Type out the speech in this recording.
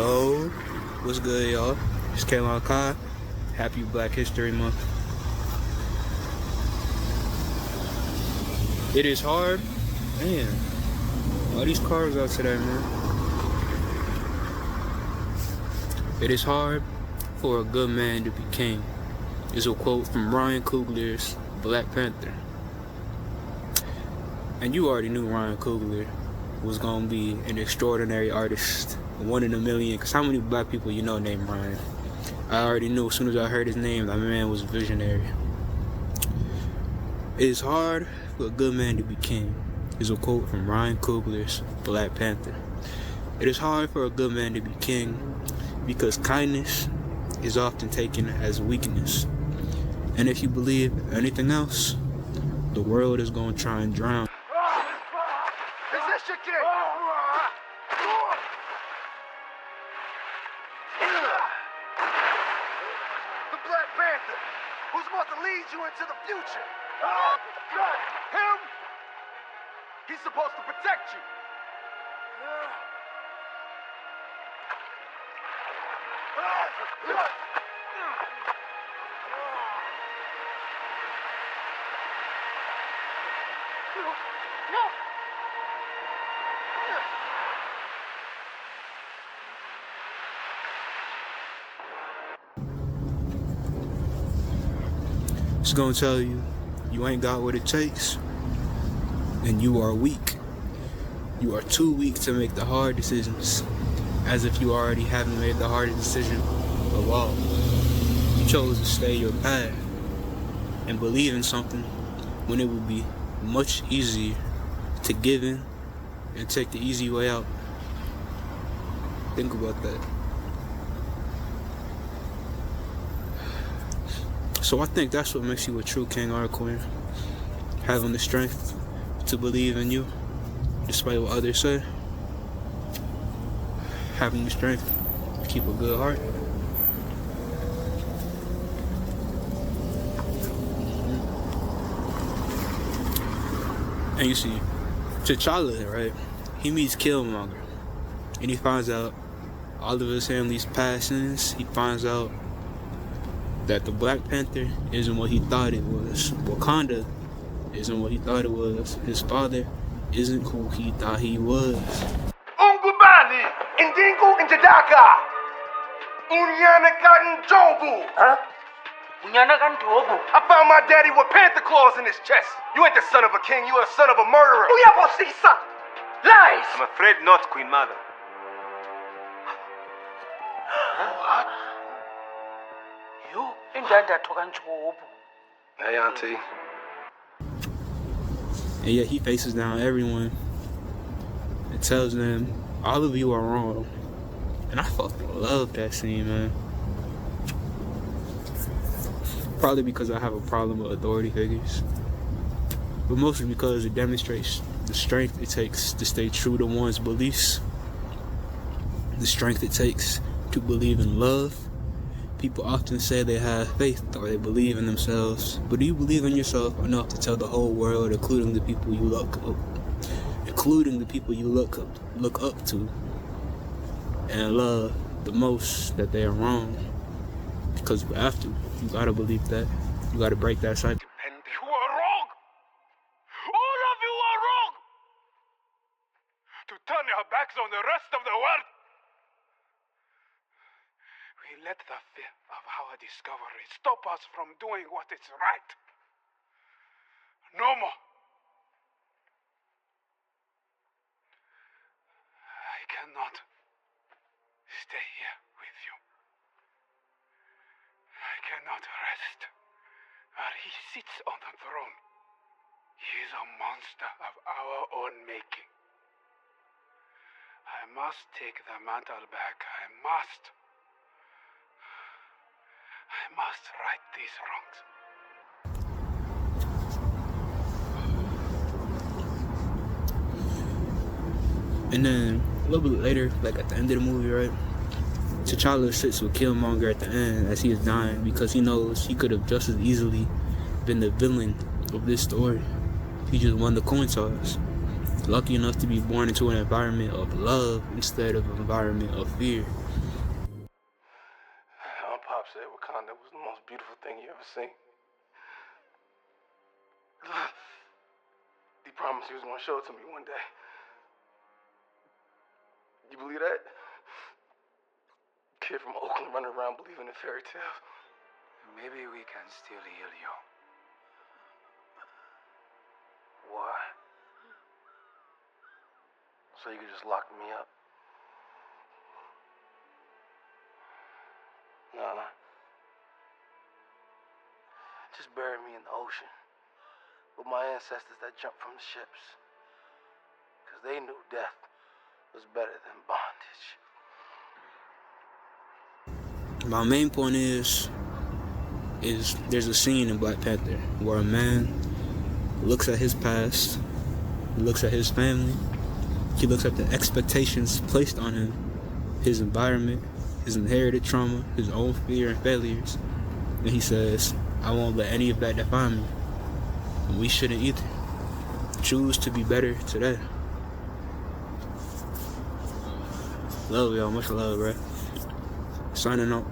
Yo, what's good, y'all? It's Kaylon Kai. Happy Black History Month. It is hard. Man, all these cars out today, man. It is hard for a good man to be king. Is a quote from Ryan Coogler's Black Panther. And you already knew Ryan Coogler was gonna be an extraordinary artist, one in a million. Cause how many black people you know named Ryan? I already knew as soon as I heard his name, that man was a visionary. It is hard for a good man to be king, is a quote from Ryan Coogler's Black Panther. It is hard for a good man to be king because kindness is often taken as weakness. And if you believe anything else, the world is gonna try and drown. Panther, who's supposed to lead you into the future. Him? He's supposed to protect you. No. It's gonna tell you, you ain't got what it takes, and you are weak. You are too weak to make the hard decisions, as if you already haven't made the hardest decision of all. You chose to stay your path and believe in something when it would be much easier to give in and take the easy way out. Think about that. So I think that's what makes you a true king or a queen. Having the strength to believe in you, despite what others say. Having the strength to keep a good heart. And you see, T'Challa, right? He meets Killmonger. And he finds out all of his family's past sins. He finds out that the Black Panther isn't what he thought it was. Wakanda isn't what he thought it was. His father isn't who he thought he was. Ungubali, Indingu Njadaka, Unyanakan Jobu. Huh? Unyanakan Jobu? I found my daddy with Panther claws in his chest. You ain't the son of a king, you are the son of a murderer. Uyabosisa! Lies! I'm afraid not, Queen Mother. What? You? Hey, Auntie. And yet he faces down everyone and tells them, all of you are wrong. And I fucking love that scene, man. Probably because I have a problem with authority figures. But mostly because it demonstrates the strength it takes to stay true to one's beliefs. The strength it takes to believe in love. People often say they have faith or they believe in themselves, but do you believe in yourself enough to tell the whole world, including the people you look up to, and love the most, that they are wrong? Because you have to. You gotta believe that. You gotta break that cycle. You are wrong. All of you are wrong. To turn your backs on the rest of the world. We let the fear of our discovery stop us from doing what is right. No more. I cannot stay here with you. I cannot rest where he sits on the throne. He is a monster of our own making. I must take the mantle back. I must right these wrongs. And then a little bit later, like at the end of the movie, right? T'Challa sits with Killmonger at the end as he is dying because he knows he could have just as easily been the villain of this story. He just won the coin toss. Lucky enough to be born into an environment of love instead of an environment of fear. Pop said Wakanda was the most beautiful thing you ever seen. He promised he was gonna show it to me one day. You believe that? Kid from Oakland running around believing in fairy tales. Maybe we can still heal you. Why? So you could just lock me up? Nah. Just bury me in the ocean with my ancestors that jumped from the ships. Because they knew death was better than bondage. My main point is there's a scene in Black Panther where a man looks at his past, he looks at his family, he looks at the expectations placed on him, his environment, his inherited trauma, his own fear and failures, and he says, I won't let any of that define me. And we shouldn't either. Choose to be better today. Love y'all, much love, bro. Signing out.